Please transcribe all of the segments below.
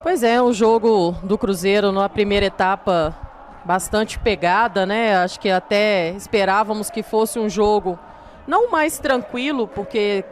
Pois é, o jogo do Cruzeiro na primeira etapa bastante pegada, né? Acho que até esperávamos que fosse um jogo não mais tranquilo, porque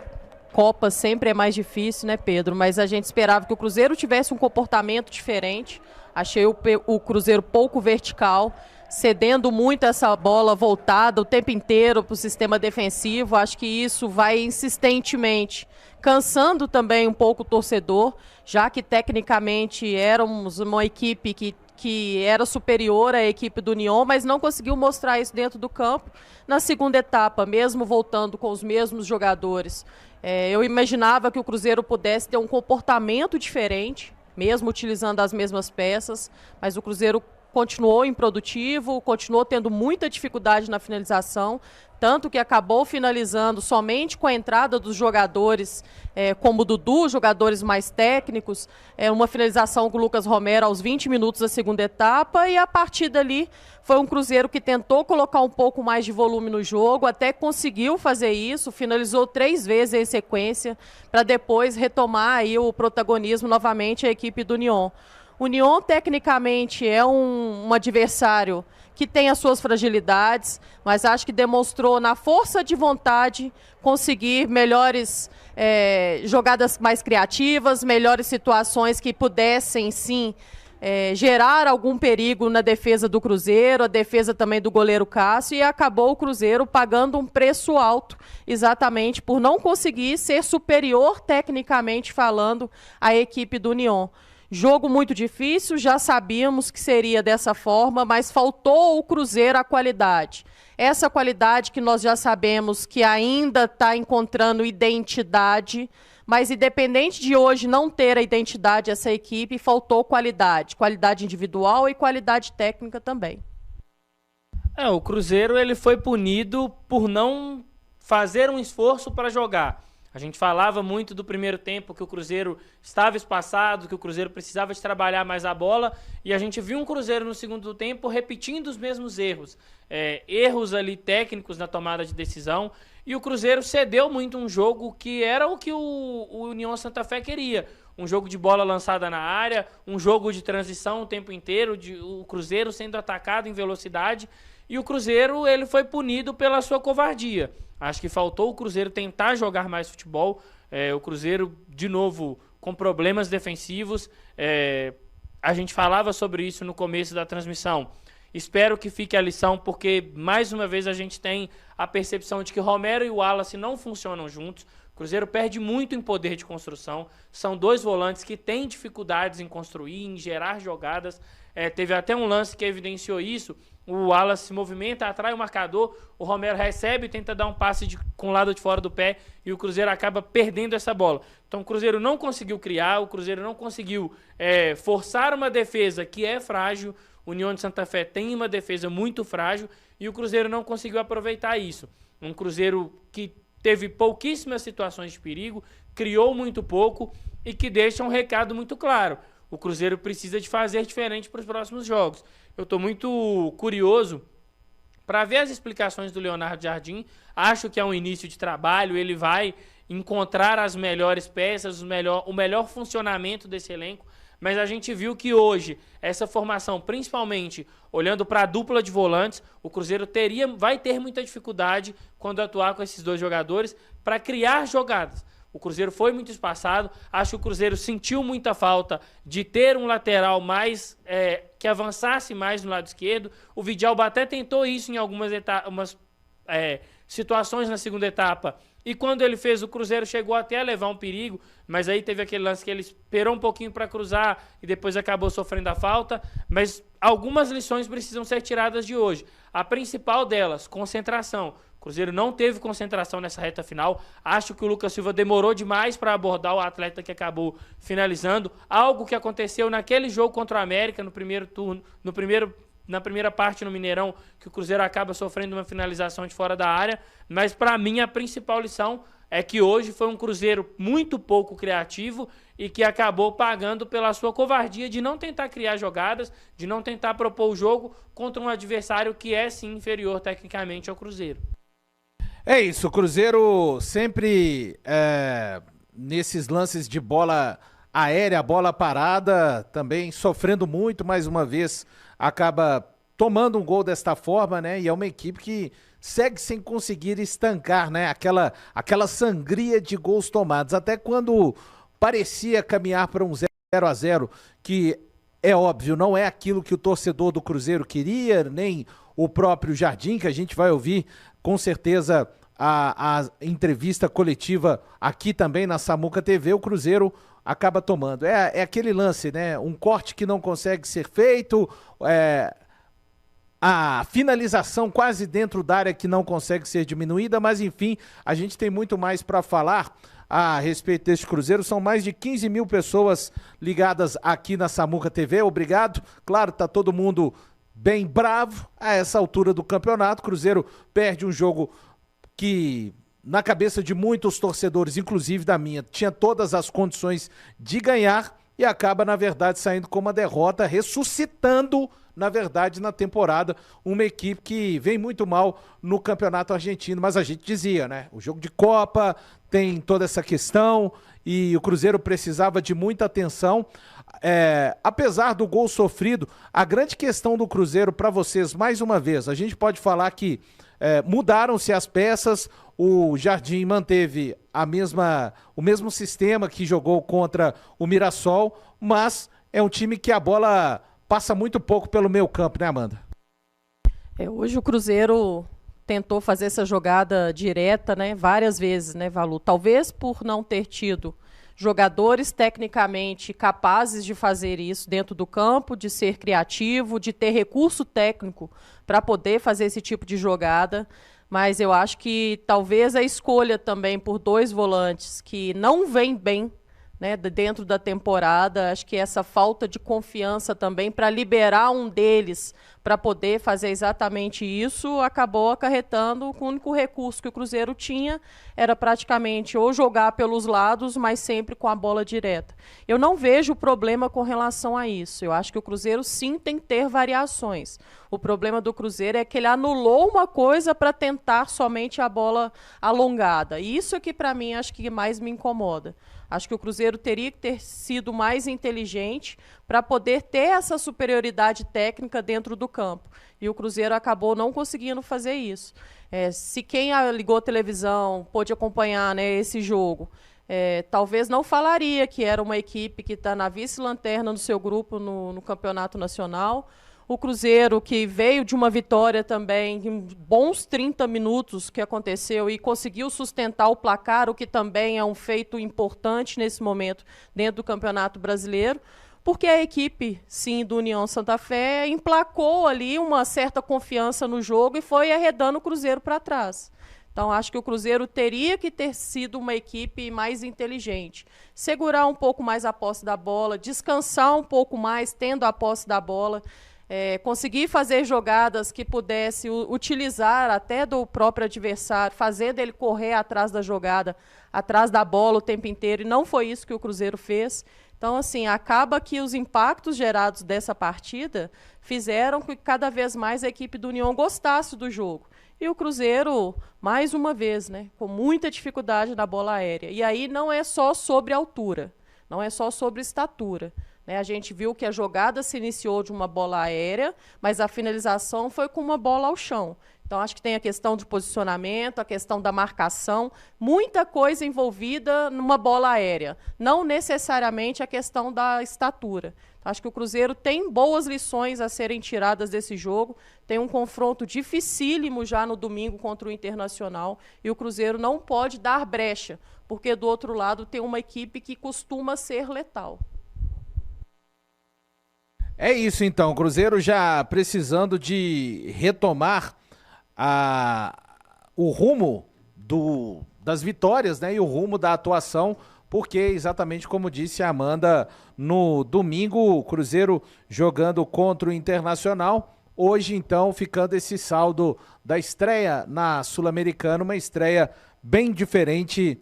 Copa sempre é mais difícil, né, Pedro? Mas a gente esperava que o Cruzeiro tivesse um comportamento diferente. Achei o Cruzeiro pouco vertical, cedendo muito essa bola voltada o tempo inteiro para o sistema defensivo. Acho que isso vai insistentemente cansando também um pouco o torcedor, já que tecnicamente éramos uma equipe que era superior à equipe do União, mas não conseguiu mostrar isso dentro do campo. Na segunda etapa, mesmo voltando com os mesmos jogadores, eu imaginava que o Cruzeiro pudesse ter um comportamento diferente, mesmo utilizando as mesmas peças, mas o Cruzeiro continuou improdutivo, continuou tendo muita dificuldade na finalização, tanto que acabou finalizando somente com a entrada dos jogadores, como o Dudu, jogadores mais técnicos, uma finalização com o Lucas Romero aos 20 minutos da segunda etapa, e a partir dali foi um Cruzeiro que tentou colocar um pouco mais de volume no jogo, até conseguiu fazer isso, finalizou 3 vezes em sequência, para depois retomar aí o protagonismo novamente a equipe do União. O União, tecnicamente, é um adversário que tem as suas fragilidades, mas acho que demonstrou na força de vontade conseguir melhores jogadas mais criativas, melhores situações que pudessem, sim, gerar algum perigo na defesa do Cruzeiro, a defesa também do goleiro Cássio, e acabou o Cruzeiro pagando um preço alto, exatamente por não conseguir ser superior, tecnicamente falando, à equipe do União. Jogo muito difícil, já sabíamos que seria dessa forma, mas faltou ao Cruzeiro a qualidade. Essa qualidade que nós já sabemos que ainda está encontrando identidade, mas independente de hoje não ter a identidade essa equipe, faltou qualidade. Qualidade individual e qualidade técnica também. O Cruzeiro ele foi punido por não fazer um esforço para jogar. A gente falava muito do primeiro tempo que o Cruzeiro estava espaçado, que o Cruzeiro precisava de trabalhar mais a bola, e a gente viu um Cruzeiro no segundo tempo repetindo os mesmos erros. Erros ali técnicos na tomada de decisão, e o Cruzeiro cedeu muito um jogo que era o que o União Santa Fé queria. Um jogo de bola lançada na área, um jogo de transição o tempo inteiro, o Cruzeiro sendo atacado em velocidade, e o Cruzeiro ele foi punido pela sua covardia. Acho que faltou o Cruzeiro tentar jogar mais futebol. O Cruzeiro, de novo, com problemas defensivos. A gente falava sobre isso no começo da transmissão. Espero que fique a lição, porque, mais uma vez, a gente tem a percepção de que Romero e o Wallace não funcionam juntos. O Cruzeiro perde muito em poder de construção. São dois volantes que têm dificuldades em construir, em gerar jogadas. Teve até um lance que evidenciou isso. O Wallace se movimenta, atrai o marcador, o Romero recebe, tenta dar um passe com o lado de fora do pé e o Cruzeiro acaba perdendo essa bola. Então o Cruzeiro não conseguiu criar, o Cruzeiro não conseguiu forçar uma defesa que é frágil. O União de Santa Fé tem uma defesa muito frágil e o Cruzeiro não conseguiu aproveitar isso. Um Cruzeiro que teve pouquíssimas situações de perigo, criou muito pouco e que deixa um recado muito claro. O Cruzeiro precisa de fazer diferente para os próximos jogos. Eu estou muito curioso para ver as explicações do Leonardo Jardim. Acho que é um início de trabalho, ele vai encontrar as melhores peças, o melhor funcionamento desse elenco, mas a gente viu que hoje, essa formação, principalmente olhando para a dupla de volantes, o Cruzeiro vai ter muita dificuldade quando atuar com esses dois jogadores para criar jogadas. O Cruzeiro foi muito espaçado, acho que o Cruzeiro sentiu muita falta de ter um lateral mais que avançasse mais no lado esquerdo. O Vidalba até tentou isso em algumas situações na segunda etapa, e quando ele fez, o Cruzeiro chegou até a levar um perigo, mas aí teve aquele lance que ele esperou um pouquinho para cruzar e depois acabou sofrendo a falta. Mas algumas lições precisam ser tiradas de hoje. A principal delas, concentração. O Cruzeiro não teve concentração nessa reta final. Acho que o Lucas Silva demorou demais para abordar o atleta que acabou finalizando. Algo que aconteceu naquele jogo contra o América, no primeiro turno, na primeira parte no Mineirão, que o Cruzeiro acaba sofrendo uma finalização de fora da área. Mas, para mim, a principal lição é que hoje foi um Cruzeiro muito pouco criativo e que acabou pagando pela sua covardia de não tentar criar jogadas, de não tentar propor o jogo contra um adversário que é, sim, inferior tecnicamente ao Cruzeiro. É isso, o Cruzeiro sempre nesses lances de bola aérea, a bola parada, também sofrendo muito, mais uma vez, acaba tomando um gol desta forma, né? E é uma equipe que segue sem conseguir estancar, né? Aquela sangria de gols tomados. Até quando parecia caminhar para um 0-0, que é óbvio, não é aquilo que o torcedor do Cruzeiro queria, nem o próprio Jardim, que a gente vai ouvir com certeza a entrevista coletiva aqui também na Samuca TV, o Cruzeiro acaba tomando. É aquele lance, né? Um corte que não consegue ser feito, a finalização quase dentro da área que não consegue ser diminuída, mas enfim, a gente tem muito mais para falar a respeito deste Cruzeiro. São mais de 15 mil pessoas ligadas aqui na Samuca TV, obrigado. Claro, tá todo mundo bem bravo a essa altura do campeonato. Cruzeiro perde um jogo que, na cabeça de muitos torcedores, inclusive da minha, tinha todas as condições de ganhar e acaba, na verdade, saindo com uma derrota, ressuscitando, na verdade, na temporada, uma equipe que vem muito mal no campeonato argentino. Mas a gente dizia, né? O jogo de Copa tem toda essa questão e o Cruzeiro precisava de muita atenção. Apesar do gol sofrido, a grande questão do Cruzeiro para vocês, mais uma vez, a gente pode falar que mudaram-se as peças, o Jardim manteve o mesmo sistema que jogou contra o Mirassol, mas é um time que a bola passa muito pouco pelo meio campo, né, Amanda? Hoje o Cruzeiro tentou fazer essa jogada direta, né, várias vezes, né, Valu? Talvez por não ter tido jogadores tecnicamente capazes de fazer isso dentro do campo, de ser criativo, de ter recurso técnico para poder fazer esse tipo de jogada. Mas eu acho que talvez a escolha também por dois volantes que não vêm bem, né, dentro da temporada, acho que essa falta de confiança também para liberar um deles para poder fazer exatamente isso acabou acarretando que o único recurso que o Cruzeiro tinha era praticamente ou jogar pelos lados, mas sempre com a bola direta. Eu não vejo problema com relação a isso. Eu acho que o Cruzeiro sim tem que ter variações. O problema do Cruzeiro é que ele anulou uma coisa para tentar somente a bola alongada. E isso é que para mim acho que mais me incomoda. Acho que o Cruzeiro teria que ter sido mais inteligente para poder ter essa superioridade técnica dentro do campo. E o Cruzeiro acabou não conseguindo fazer isso. Se quem ligou a televisão pôde acompanhar, né, esse jogo, talvez não falaria que era uma equipe que está na vice-lanterna do seu grupo no Campeonato Nacional. O Cruzeiro, que veio de uma vitória também, em bons 30 minutos que aconteceu, e conseguiu sustentar o placar, o que também é um feito importante nesse momento dentro do Campeonato Brasileiro, porque a equipe, sim, do União Santa Fé emplacou ali uma certa confiança no jogo e foi arredando o Cruzeiro para trás. Então, acho que o Cruzeiro teria que ter sido uma equipe mais inteligente. Segurar um pouco mais a posse da bola, descansar um pouco mais tendo a posse da bola, conseguir fazer jogadas que pudesse utilizar até do próprio adversário, fazer dele correr atrás da jogada, atrás da bola o tempo inteiro, e não foi isso que o Cruzeiro fez. Então, assim, acaba que os impactos gerados dessa partida fizeram que cada vez mais a equipe do União gostasse do jogo. E o Cruzeiro, mais uma vez, né, com muita dificuldade na bola aérea. E aí não é só sobre altura, não é só sobre estatura. A gente viu que a jogada se iniciou de uma bola aérea, mas a finalização foi com uma bola ao chão. Então, acho que tem a questão de posicionamento, a questão da marcação, muita coisa envolvida numa bola aérea, não necessariamente a questão da estatura. Então, acho que o Cruzeiro tem boas lições a serem tiradas desse jogo, tem um confronto dificílimo já no domingo contra o Internacional, e o Cruzeiro não pode dar brecha, porque do outro lado tem uma equipe que costuma ser letal. É isso então, o Cruzeiro já precisando de retomar o rumo das vitórias, né, e o rumo da atuação, porque exatamente como disse a Amanda, no domingo o Cruzeiro jogando contra o Internacional, hoje então ficando esse saldo da estreia na Sul-Americana, uma estreia bem diferente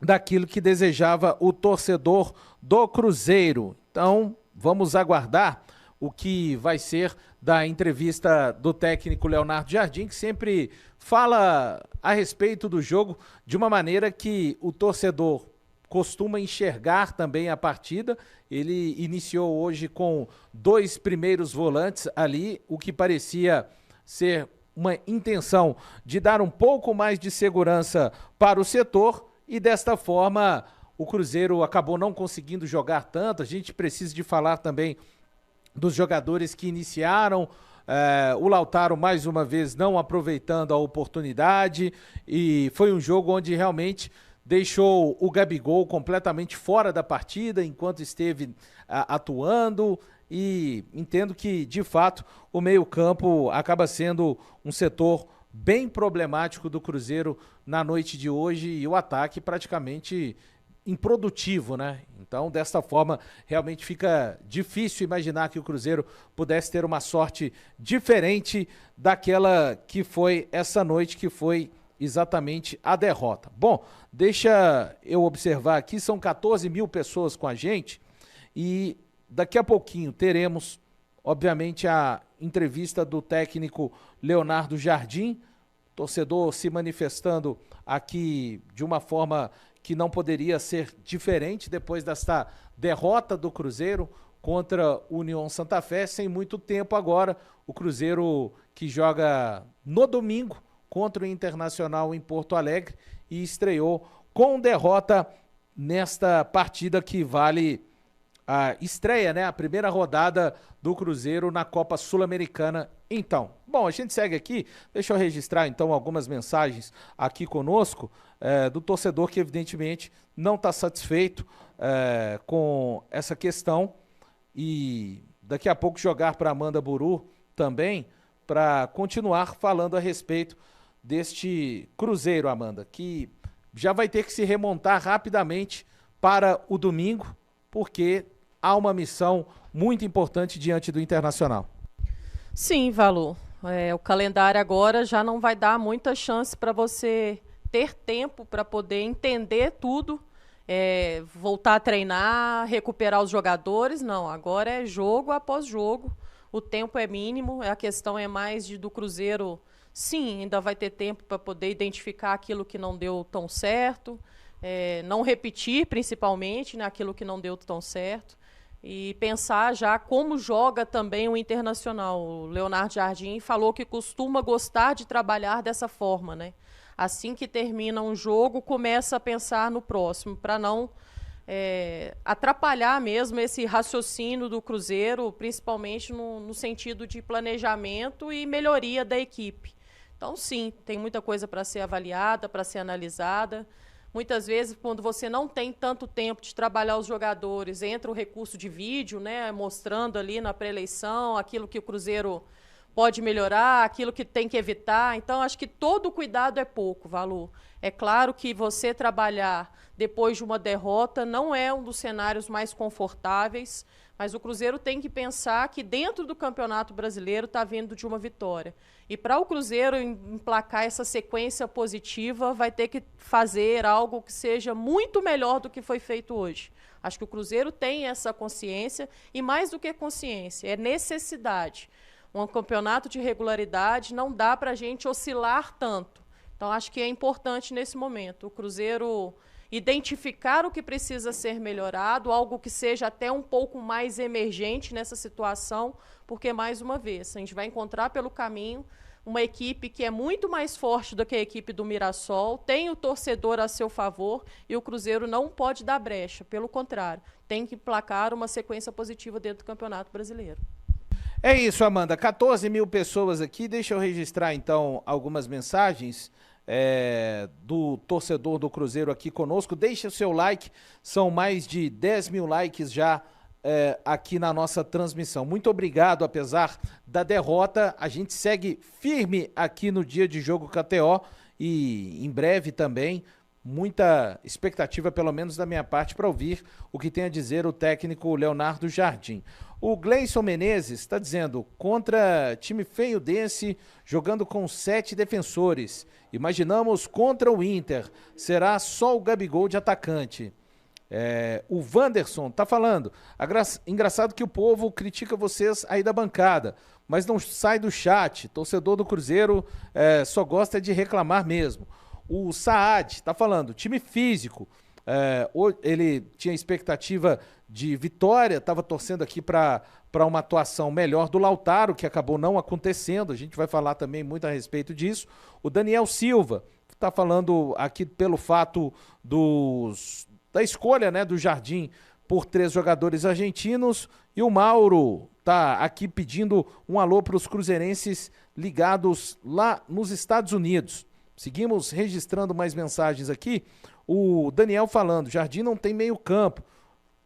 daquilo que desejava o torcedor do Cruzeiro. Então, vamos aguardar o que vai ser da entrevista do técnico Leonardo Jardim, que sempre fala a respeito do jogo de uma maneira que o torcedor costuma enxergar também a partida. Ele iniciou hoje com 2 primeiros volantes ali, o que parecia ser uma intenção de dar um pouco mais de segurança para o setor, e desta forma o Cruzeiro acabou não conseguindo jogar tanto. A gente precisa de falar também dos jogadores que iniciaram. O Lautaro mais uma vez não aproveitando a oportunidade, e foi um jogo onde realmente deixou o Gabigol completamente fora da partida enquanto esteve atuando, e entendo que de fato o meio-campo acaba sendo um setor bem problemático do Cruzeiro na noite de hoje, e o ataque praticamente improdutivo, né? Então, desta forma, realmente fica difícil imaginar que o Cruzeiro pudesse ter uma sorte diferente daquela que foi essa noite, que foi exatamente a derrota. Bom, deixa eu observar aqui, são 14 mil pessoas com a gente, e daqui a pouquinho teremos, obviamente, a entrevista do técnico Leonardo Jardim, torcedor se manifestando aqui de uma forma que não poderia ser diferente depois desta derrota do Cruzeiro contra o União Santa Fé, sem muito tempo agora. O Cruzeiro que joga no domingo contra o Internacional em Porto Alegre e estreou com derrota nesta partida que vale a estreia, né? A primeira rodada do Cruzeiro na Copa Sul-Americana. Então, bom, a gente segue aqui, deixa eu registrar então algumas mensagens aqui conosco, do torcedor que evidentemente não está satisfeito com essa questão, e daqui a pouco jogar para Amanda Buru também, para continuar falando a respeito deste Cruzeiro, Amanda, que já vai ter que se remontar rapidamente para o domingo, porque há uma missão muito importante diante do Internacional. Sim, Valu. O calendário agora já não vai dar muita chance para você ter tempo para poder entender tudo, voltar a treinar, recuperar os jogadores. Não, agora é jogo após jogo. O tempo é mínimo, a questão é mais do Cruzeiro. Sim, ainda vai ter tempo para poder identificar aquilo que não deu tão certo, não repetir principalmente naquilo que não deu tão certo, e pensar já como joga também o Internacional. O Leonardo Jardim falou que costuma gostar de trabalhar dessa forma, né? Assim que termina um jogo, começa a pensar no próximo, para não atrapalhar mesmo esse raciocínio do Cruzeiro, principalmente no sentido de planejamento e melhoria da equipe. Então, sim, tem muita coisa para ser avaliada, para ser analisada. Muitas vezes, quando você não tem tanto tempo de trabalhar os jogadores, entra o recurso de vídeo, né, mostrando ali na pré-eleição aquilo que o Cruzeiro pode melhorar, aquilo que tem que evitar. Então, acho que todo cuidado é pouco, Valu. É claro que você trabalhar depois de uma derrota não é um dos cenários mais confortáveis, mas o Cruzeiro tem que pensar que dentro do Campeonato Brasileiro está vindo de uma vitória. E para o Cruzeiro emplacar essa sequência positiva, vai ter que fazer algo que seja muito melhor do que foi feito hoje. Acho que o Cruzeiro tem essa consciência, e mais do que consciência, é necessidade. Um campeonato de regularidade não dá para a gente oscilar tanto. Então, acho que é importante nesse momento o Cruzeiro identificar o que precisa ser melhorado, algo que seja até um pouco mais emergente nessa situação, porque, mais uma vez, a gente vai encontrar pelo caminho uma equipe que é muito mais forte do que a equipe do Mirassol, tem o torcedor a seu favor, e o Cruzeiro não pode dar brecha, pelo contrário, tem que emplacar uma sequência positiva dentro do Campeonato Brasileiro. É isso, Amanda, 14 mil pessoas aqui. Deixa eu registrar então algumas mensagens do torcedor do Cruzeiro aqui conosco. Deixa o seu like, são mais de 10 mil likes já aqui na nossa transmissão. Muito obrigado, apesar da derrota, a gente segue firme aqui no dia de jogo KTO, e em breve também muita expectativa, pelo menos da minha parte, para ouvir o que tem a dizer o técnico Leonardo Jardim. O Gleison Menezes está dizendo: contra time feio desse, jogando com 7 defensores. Imaginamos contra o Inter, será só o Gabigol de atacante. O Wanderson está falando: engraçado que o povo critica vocês aí da bancada, mas não sai do chat. Torcedor do Cruzeiro só gosta de reclamar mesmo. O Saad está falando: time físico, Ele tinha expectativa de vitória, estava torcendo aqui para uma atuação melhor do Lautaro, que acabou não acontecendo. A gente vai falar também muito a respeito disso. O Daniel Silva está falando aqui pelo fato da escolha, né, do Jardim por 3 jogadores argentinos. E o Mauro está aqui pedindo um alô para os cruzeirenses ligados lá nos Estados Unidos. Seguimos registrando mais mensagens aqui. O Daniel falando, Jardim não tem meio campo.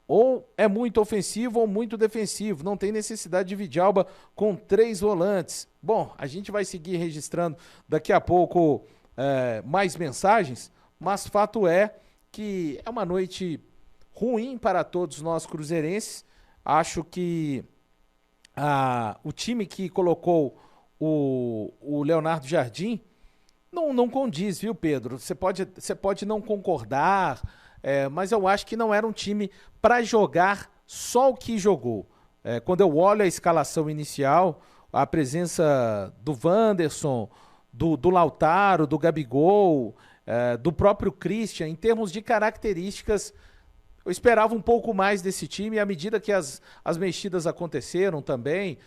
Ou é muito ofensivo ou muito defensivo. Não tem necessidade de Vidalba com 3 volantes. Bom, a gente vai seguir registrando daqui a pouco mais mensagens, mas fato é que é uma noite ruim para todos nós cruzeirenses. Acho que o time que colocou o Leonardo Jardim não condiz, viu, Pedro? Você pode não concordar, mas eu acho que não era um time para jogar só o que jogou. Quando eu olho a escalação inicial, a presença do Wanderson, do Lautaro, do Gabigol, do próprio Christian, em termos de características, eu esperava um pouco mais desse time, e à medida que as mexidas aconteceram também,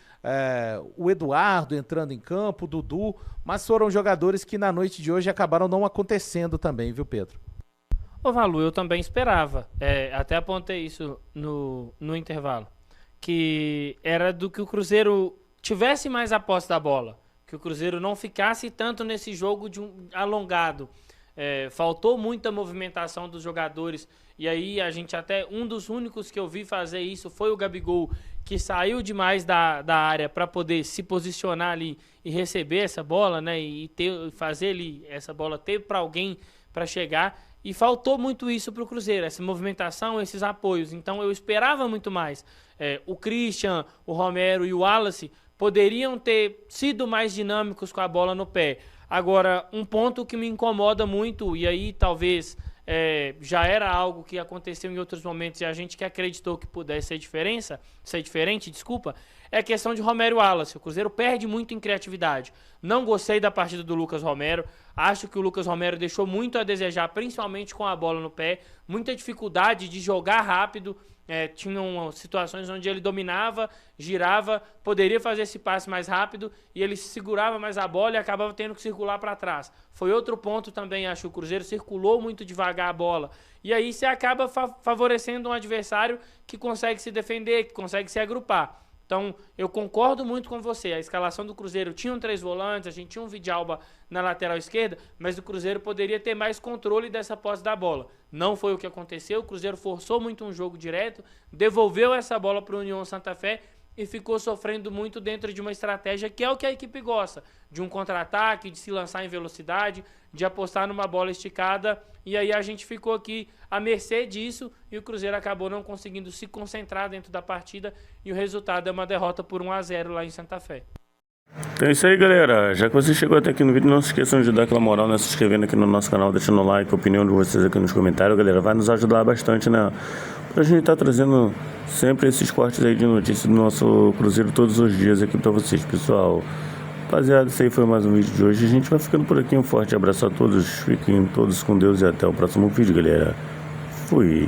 o Eduardo entrando em campo, o Dudu, mas foram jogadores que na noite de hoje acabaram não acontecendo também, viu, Pedro? Ô Valu, eu também esperava, até apontei isso no intervalo, que era do que o Cruzeiro tivesse mais a posse da bola, que o Cruzeiro não ficasse tanto nesse jogo alongado. Faltou muita movimentação dos jogadores, e aí a gente até, um dos únicos que eu vi fazer isso foi o Gabigol, que saiu demais da área para poder se posicionar ali e receber essa bola, né, e fazer ali essa bola ter para alguém para chegar, e faltou muito isso para o Cruzeiro, essa movimentação, esses apoios. Então eu esperava muito mais. O Christian, o Romero e o Wallace poderiam ter sido mais dinâmicos com a bola no pé. Agora, um ponto que me incomoda muito, e aí talvez já era algo que aconteceu em outros momentos e a gente que acreditou que pudesse ser diferente, é a questão de Romero e Wallace. O Cruzeiro perde muito em criatividade. Não gostei da partida do Lucas Romero. Acho que o Lucas Romero deixou muito a desejar, principalmente com a bola no pé. Muita dificuldade de jogar rápido. Tinham situações onde ele dominava, girava, poderia fazer esse passe mais rápido e ele segurava mais a bola e acabava tendo que circular para trás. Foi outro ponto também, acho que o Cruzeiro circulou muito devagar a bola. E aí você acaba favorecendo um adversário que consegue se defender, que consegue se agrupar. Então, eu concordo muito com você. A escalação do Cruzeiro tinha 3 volantes, a gente tinha um Vidalba na lateral esquerda, mas o Cruzeiro poderia ter mais controle dessa posse da bola. Não foi o que aconteceu. O Cruzeiro forçou muito um jogo direto, devolveu essa bola para o União Santa Fé e ficou sofrendo muito dentro de uma estratégia que é o que a equipe gosta, de um contra-ataque, de se lançar em velocidade, de apostar numa bola esticada, e aí a gente ficou aqui à mercê disso e o Cruzeiro acabou não conseguindo se concentrar dentro da partida e o resultado é uma derrota por 1-0 lá em Santa Fé. Então é isso aí, galera. Já que você chegou até aqui no vídeo, não se esqueçam de dar aquela moral, né? Se inscrevendo aqui no nosso canal, deixando o like, a opinião de vocês aqui nos comentários, galera. Vai nos ajudar bastante, né? Pra gente estar trazendo sempre esses cortes aí de notícias do nosso Cruzeiro todos os dias aqui pra vocês, pessoal. Rapaziada, esse aí foi mais um vídeo de hoje. A gente vai ficando por aqui. Um forte abraço a todos. Fiquem todos com Deus e até o próximo vídeo, galera. Fui.